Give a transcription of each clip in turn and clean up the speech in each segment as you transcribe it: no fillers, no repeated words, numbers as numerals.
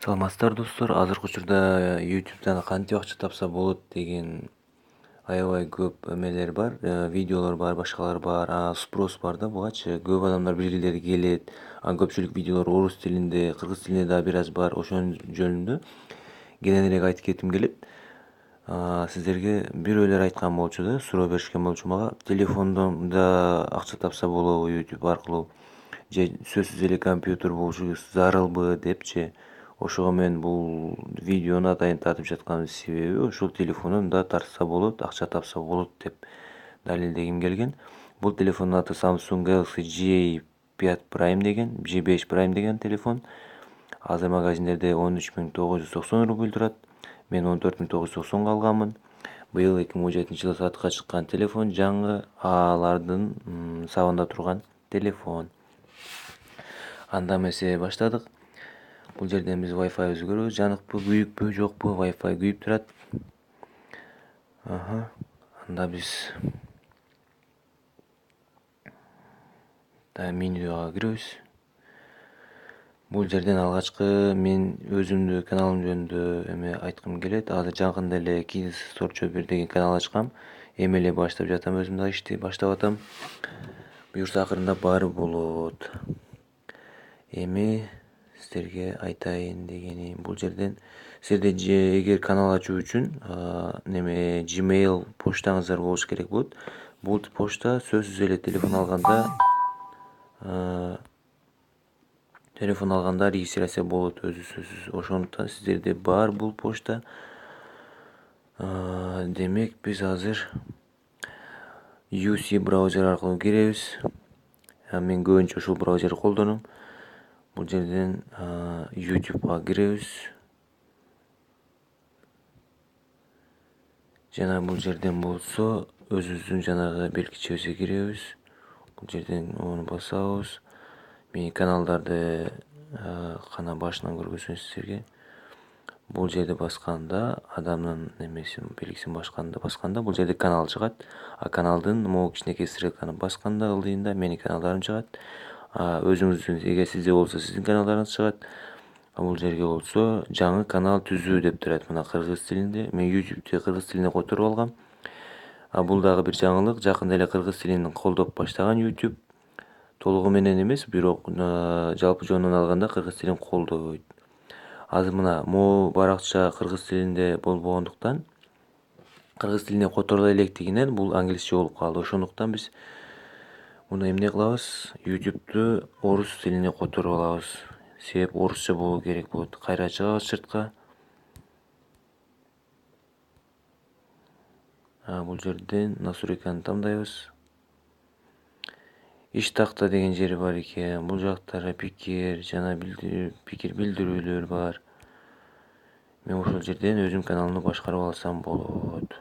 Саламатсыздар достор, азыркы учурда YouTube'дан кантип акча тапса болот деген аябай көп эмелер бар, видеолор бар, башкалар бар. Спрос бар да бугачы. Көп адамдар билгилери келет. Көпчүлүк видеолор орус тилинде, кыргыз тилинде да бир аз бар. Ошонун жөнүндө кененирээк айтып кетким келет. Сиздерге бирөөлөр айткан болчу да, суроо беришкен болчу мага. Телефондон да акча тапса болобу YouTube аркылуу? Же сөзсүз эле компьютер болушу зарылбы депчи. Ошого мен бул видеону атайын тартып жатканымдын себеби ушул телефондон да тартса болот, акча тапса болот деп далилдегим келген. Бул телефондун аты Samsung Galaxy J5 Prime деген, J5 Prime деген телефон. Азыр магазиндерде 13.990 рубль турат. Мен 14.990 алганмын. Быйыл 2017-жылы сатыкка чыккан телефон, жаңы алардын сабында турган телефон. Анда эмесе баштадык. Бул жерден биз Wi-Fi'бизди көрөбүз. Жаныкпы, күйүкпү, жокпу? Wi-Fi күйүп турат. Анда биз менюга киребиз. Бул жерден алгачкы мен өзүмдү каналым жөнүндө эме айткым келет. Азыр жакында эле Kids Store бир деген канал ачкам. Эми эле баштап жатам, өзүм да ишти баштап атам. Буюрса акырындап баары болот. Эми сиздерге айтайын дегеним, бул жерден силерде эгер канал ачуу үчүн неме Gmail почтаңыздар болуш керек болот. Бул почта сөзсүз эле телефон алганда регистрация болот өзү сөзсүз. Ошондуктан сиздерде бар бул почта. Демек биз азыр UC браузер аркылуу киребиз. Мен көбүнчө ушул браузерди колдоном. Бул жерден YouTube'га киребиз. Жана бул жерден болсо өзүбүздүн жанагы белгичебизге киребиз. Бул жерден ону басабыз. Менин каналдарды кана башынан көргөзөйүн сиздерге. Бул жерди басканда, адамдын немесин белгисин басканда бул жерде канал чыгат. Каналдын могу кичинекей стрелканы басканда ылдыйында менин каналдарым чыгат. Өзүңүздүн, эгер сизде болсо сиздин каналдарыңыз чыгат. Бул жерге болсо жаңы канал түзүү деп турат мына кыргыз тилинде. Мен YouTube'де кыргыз тилине которуп алгам. Бул дагы бир жаңылык. Жакында эле кыргыз тилин колдоп баштаган YouTube. Толугу менен эмес, бирок жалпы жонунан алганда кыргыз тилин колдойт. Азыр мына могу баракча кыргыз тилинде болбогондуктан, кыргыз тилине которула электигинен бул англисче болуп калды. Ошондуктан биз муну эмне кылабыз? YouTube'ду орус тилине которуп алабыз. Себеп орусча болуу керек болот. Кайра чыгабыз сыртка. Бул жерден настройканы тандайбыз. Иш такта деген жери бар экен. Бул жактары пикир жана пикир билдирүүлөр бар. Мен ошол жерден өзүм каналымды башкарып алсам болот.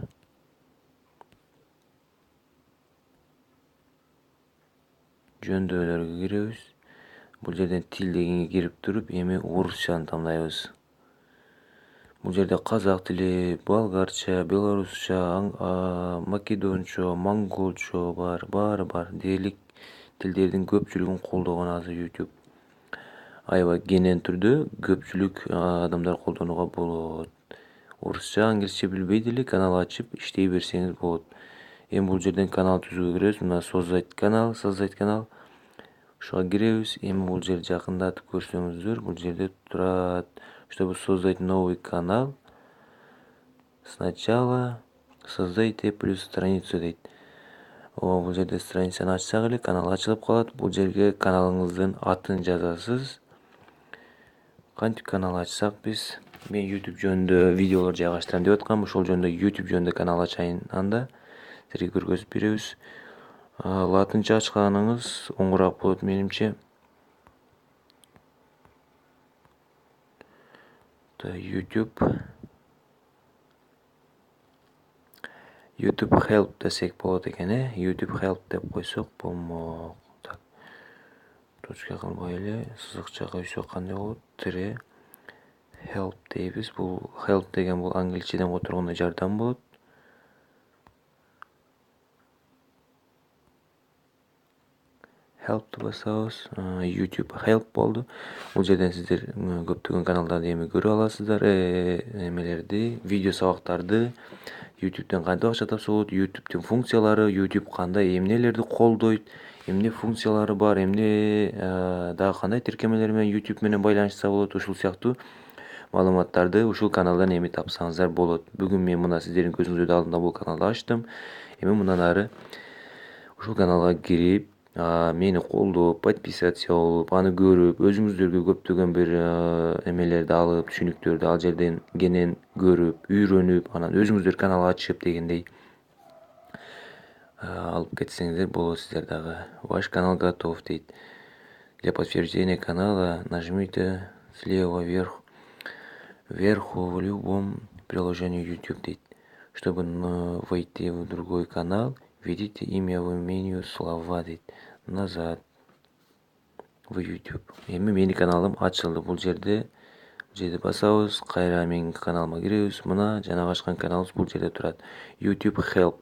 Жөндөөлөргө киребиз. Бул жерден тил дегенге кирип туруп, эми орусчаны тандайбыз. Бул жерде казак тили, болгарча, белорусча, македончо, монголчо бар, баары бар. Дээрлик тилдердин көпчүлүгүн колдогон азыр YouTube. Аябай кенен түрдө көпчүлүк адамдар колдонууга болот. Орусча, англисче билбей деле канал ачып иштей берсеңиз болот. Эми бул жерден канал түзүүгө киребиз. Мына создать канал. Ушуга киребиз. Эми бул жерди жакындатып көрсөңүздөр, бул жерде турат. Чтобы создать новый канал, сначала создайте плюс страницу дейт. Бул жерде страницаны ачсак эле канал ачылып калат. Бул жерге каналыңыздын атын жазасыз. Кантип канал ачсак биз? Мен YouTube жөнүндө видеолор жайгаштырам деп аткам. Ошол жөнүндө YouTube жөнүндө канал ачайын анда. Силерге көргөзүп беребиз. Латынча ачканыңыз оңураак болот менимче. YouTube help десек болот экен, YouTube help деп койсок болмок. Так. Точка кылбай эле сызыкча койсок кандай болот? Тире help дейбиз. Бул help деген бул англисчеден которгондо жардам болот. help'ты басабыз. YouTube help болду. Бул жерден сиздер көптөгөн каналдарды эми көрө аласыздар. Эмелерди, видео сабактарды YouTube'ден кантип акча тапса болот, YouTube'дин функциялары, YouTube кандай эмнелерди колдойт, эмне функциялары бар, эмне дагы кандай тиркемелер менен YouTube менен байланышса болот, ушул сыяктуу маалыматтарды ушул каналдан эми тапсаңыздар болот. Бүгүн мен мына сиздердин көзүңүздүн алдында бул каналды ачтым. Эми мындан ары ушул каналга кирип, мени колдоп, подписаться болуп, аны көрүп, өзүңүздөргө көптөгөн бир эмелерди алып, түшүнүктөрдү ал жерден кенен көрүп, үйрөнүп, анан өзүңүздөр канал ачып дегендей алып кетсеңиздер болот сиздер дагы. Ваш канал готов дейт. Для подтверждения канала нажмите слева вверху в любом приложении YouTube дейт. Чтобы войти в другой канал, введите имя в меню слова дейт. Назад в YouTube. Эми менин каналым ачылды. Бул жерде басабыз, кайра менин каналыма киребиз. Мына жана ачкан каналыбыз бул жерде турат. YouTube help.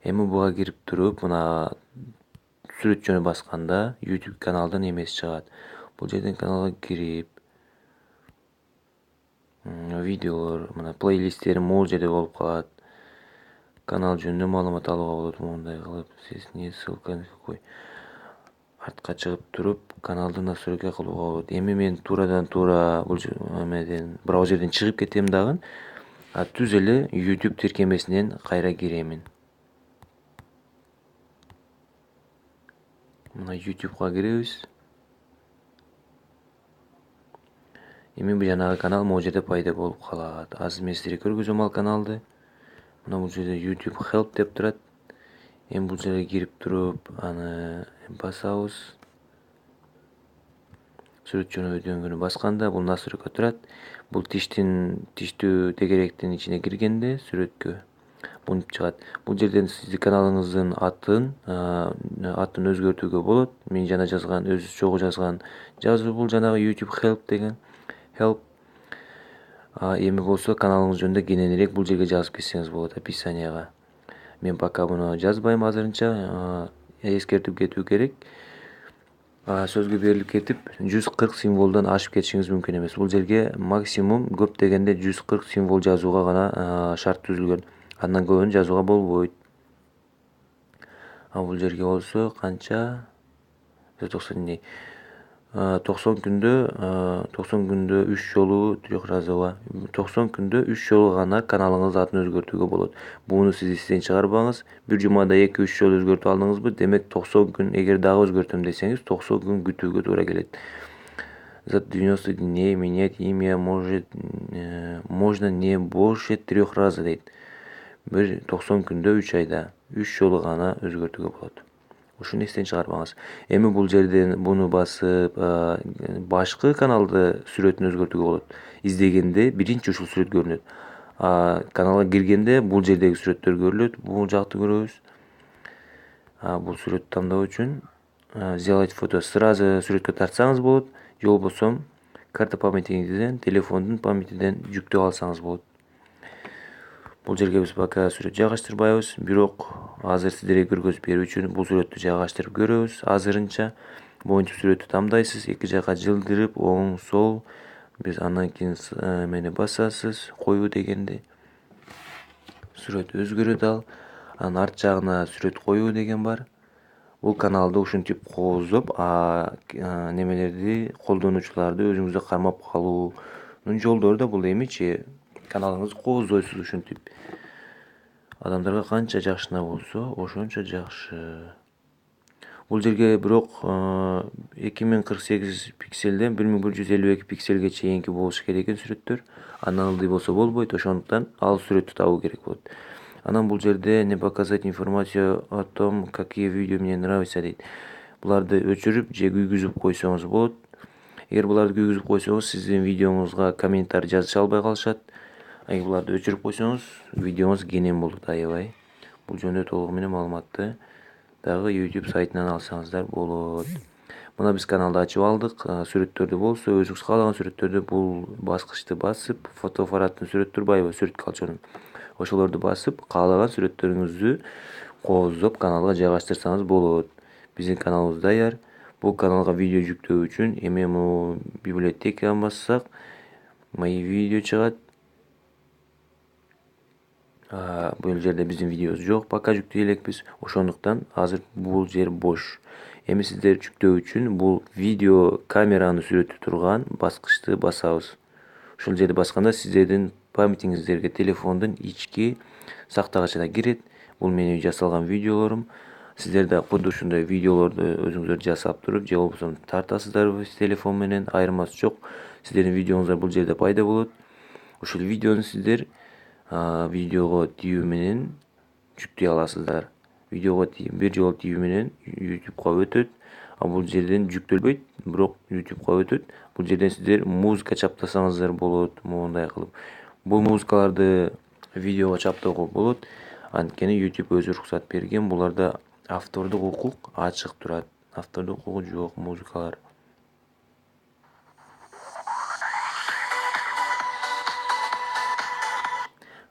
Эми буга кирип туруп, мына сүрөтчөнү басканда YouTube каналдын эмеси чыгат. Бул жерден каналга кирип, видеолор, мына плейлисттерим могул жерде болуп калат. Канал жөнүндө маалымат алууга болот мондай кылып. Сиз не ссылка какой. Артка чыгып туруп, каналды настройка кылууга болот. Эми мен туурадан туура бул эмеден браузерден чыгып кетем дагы. Түз эле YouTube тиркемесинен кайра киремин. Мына YouTube'га киребиз. Эми бул жанагы канал могул жерде пайда болуп калат. Азыр мен сиздерге көргөзөм ал каналды. Мына бул жерде YouTube help деп турат. Эми бул жерге кирип туруп, аны басабыз. Сүрөтчөнү өдөңгүнү басканда бул настройка турат. Бул тиштүү тегеректин ичине киргенде сүрөткө бунуп чыгат. Бул жерден сиздин каналыңыздын атын өзгөртүүгө болот. Мен жана жазган, өзү чогуу жазган жазуу бул жанагы YouTube help деген. Help. Эми болсо каналыңыз жөнүндө кененирээк бул жерге жазып кетсеңиз болот описанияга. Мен пока буну жазбайм азырынча, эскертип кетүү керек. Сөзгө берилип кетип 140 символдон ашып кетишиңиз мүмкүн эмес. Бул жерге максимум көп дегенде 140 символ жазууга гана шарт түзүлгөн. Андан көбүн жазууга болбойт. Бул жерге болсо канча? 90 күндө 3 жолу трехразово. 90 күндө 3 жолу гана каналыңыздын атын өзгөртүүгө болот. Буну сиз эстен чыгарбаңыз. Бир жумада 2-3 жолу өзгөртүп алдыңызбы, демек 90 күн, эгер дагы өзгөртөм десеңиз, 90 күн күтүүгө туура келет. За 90 дней менять имя можно не больше 3 раза дейт. Бир 90 күндө 3 айда 3 жолу гана өзгөртүүгө болот. Ушуну эстен чыгарбаңыз. Эми бул жерден буну басып, башкы каналды сүрөтүн өзгөртүүгө болот. Издегенде биринчи ушул сүрөт көрүнөт. Каналга киргенде бул жердеги сүрөттөр көрүлөт. Бул жакты көрөбүз. Бул сүрөттү тандоо үчүн сделать фото сразу сүрөткө тартсаңыз болот. Же болбосо карта памятиңизден, телефондун памятиден жүктөп алсаңыз болот. Бул жерге биз пока сүрөт жайгаштырбайбыз, бирок азыр сиздерге көргөзүп берүү үчүн бул сүрөттү жайгаштырып көрөбүз. Азырынча моинтип сүрөттү тандайсыз, эки жака жылдырып, оң, сол, биз андан кийин мени басасыз, коюу дегенди. Сүрөт өзгөрөт ал. Анын арт жагына сүрөт коюу деген бар. Бул каналды ушинтип кооздоп, немелерди, колдонуучуларды өзүңүздө кармап калуунун жолдору да бул. Эмичи каналыңызды кооздойсуз ушинтип. Адамдарга канча жакшына болсо, ошончо жакшы. Бул жерге бирок 2048 пикселден 1152 пикселге чейинки болуш керек экен сүрөттөр. Андан ылдый болсо болбойт, ошондуктан ал сүрөттү табуу керек болот. Анан бул жерде не показать информацию о том, какие видео мне нравятся дейт. Буларды өчүрүп же күйгүзүп койсоңуз болот. Эгер буларды күйгүзүп койсоңуз, сиздин видеоңузга комментарий жазыша албай калышат. Эгер буларды өчүрүп койсоңуз, видеоңуз кенен болот аябай. Бул жөнүндө толугу менен маалыматты дагы YouTube сайтынан алсаңыздар болот. Мына биз каналды ачып алдык. Сүрөттөрдү болсо, өзүңүз каалаган сүрөттөрдү бул баскычты басып, фотоаппараттын сүрөт турбайбы, сүрөт калчонун. Ошолорду басып, каалаган сүрөттөрүңүздү кооздоп каналга жайгаштырсаңыз болот. Биздин каналыбыз даяр. Бул каналга видео жүктөө үчүн эми могу библиотеканы бассак, мои видео чыгат. Бул жерде биздин видеобуз жок, пока жүктөй элекпиз. Ошондуктан азыр бул жер бош. Эми сиздер жүктөө үчүн бул видео камераны сүрөтүп турган баскычты басабыз. Ушул жерди басканда сиздердин памятиңиздерге телефондун ички сактагычына кирет. Бул менин жасалган видеолорум. Сиздер да кудду ушундай видеолорду өзүңүздөр жасап туруп, же болбосо тартасыздарбы телефон менен, айырмасы жок. Сиздердин видеоңуздар бул жерде пайда болот. Ушул видеону сиздер видеого тийүү менен жүктөй аласыздар. Видеого бир жолу тийүү менен YouTube'га өтөт. Бул жерден жүктөлбөйт, бирок YouTube'га өтөт. Бул жерден сиздер музыка чаптасаңыздар болот, моундай кылып. Бул музыкаларды видеого чаптоого болот. Анткени YouTube өзү уруксат берген. Буларда автордук укук ачык турат. Автордук укугу жок музыкалар.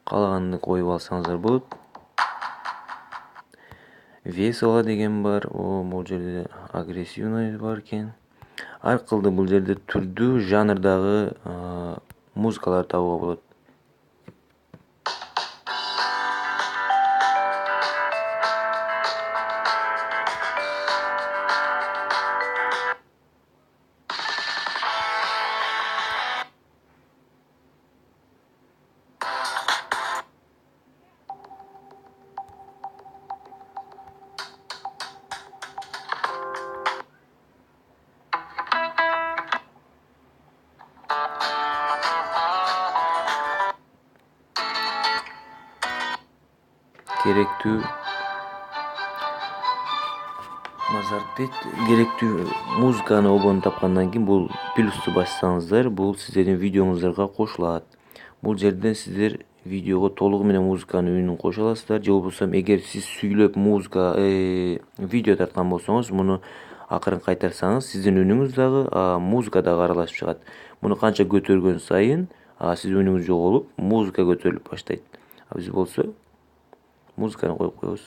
Каалаганды коюп алсаңыздар болот. Весело деген бар, бул жерде агрессивный бар экен. Ар кылды бул жерде түрдүү жанрдагы музыкалар табууга болот. Керектүү музыканы обону тапкандан кийин бул плюсту бассаңыздар, бул сиздердин видеоңуздарга кошулат. Бул жерден сиздер видеого толугу менен музыканын үнүн кошо аласыздар, же болбосо эгер сиз сүйлөп музыка видео тарткан болсоңуз, муну акырын кайтарсаңыз, сиздин үнүңүз дагы, музыка дагы аралашып чыгат. Муну канча көтөргөн сайын сиздин үнүңүз жоголуп, музыка көтөрүлүп баштайт. Биз болсо музыканы коюп коебуз.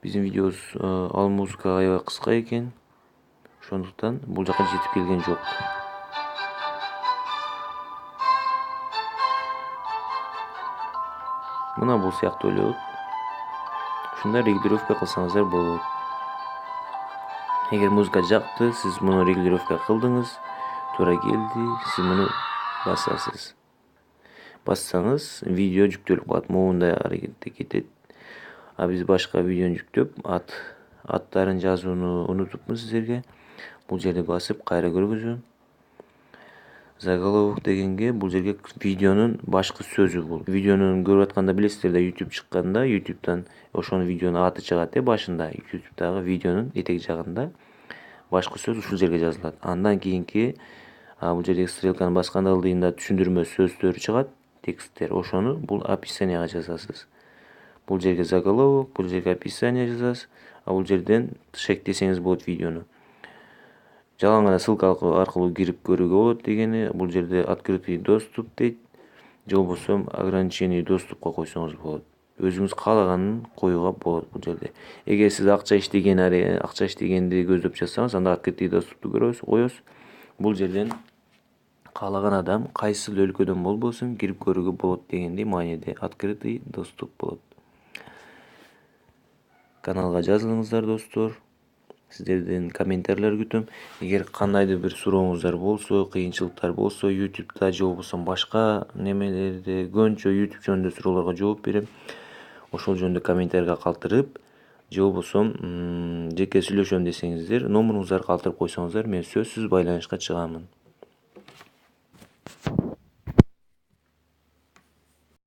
Биздин видеобуз ал музыка аябай кыска экен. Ошондуктан бул жака жетип келген жок. Мына бул сыяктуу эле. Ушундай регулировка кылсаңыздар болот. Эгер музыка жакты, сиз муну регулировка кылдыңыз, туура келди, сиз муну басасыз. Бассаңыз, видео жүктөлүп калат. Моундай аракетте кетет. Биз башка видеону жүктөп, аттарын жазууну унутупмуз сиздерге. Бул жерди басып, кайра көргүзөм. Заголовок дегенге бул жерге видеонун башкы сөзү бул. Видеону көрүп атканда билесиздер да, YouTube чыкканда, YouTube'дан ошонун видеонун аты чыгат башында. YouTube'дагы видеонун этек жагында башкы сөз ушул жерге жазылат. Андан кийинки бул жердеги стрелканы басканда ылдыйында түшүндүрмө сөздөр чыгат, тексттер. Ошону бул описанияга жазасыз. Бул жерге заголовок, бул жерге описание жазасыз. Бул жерден шектесеңиз болот видеону. Жалаң гана ссылка аркылуу кирип көрүүгө болот дегени. Бул жерде открытый доступ дейт. Же болбосо ограниченный доступка койсоңуз болот. Өзүңүз каалаганын коюуга болот бул жерде. Эгер сиз акча иштегенди көздөп жазсаңыз, анда открытый доступту коебуз. Бул жерден каалаган адам кайсыл өлкөдөн болбосун кирип көрүүгө болот дегендей мааниде открытый доступ болот. Каналга жазылыңыздар достор. Сиздерден комментарийлер күтөм. Эгер кандайдыр бир сурооңуздар болсо, кыйынчылыктар болсо, YouTube'да же болбосо башка немелерде, көбүнчө YouTube жөнүндө суроолорго жооп берем. Ошол жөнүндө комментарийга калтырып, же болбосо жеке сүйлөшөм десеңиздер, номеруңуздарды калтырып койсоңуздар, мен сөзсүз байланышка чыгамын.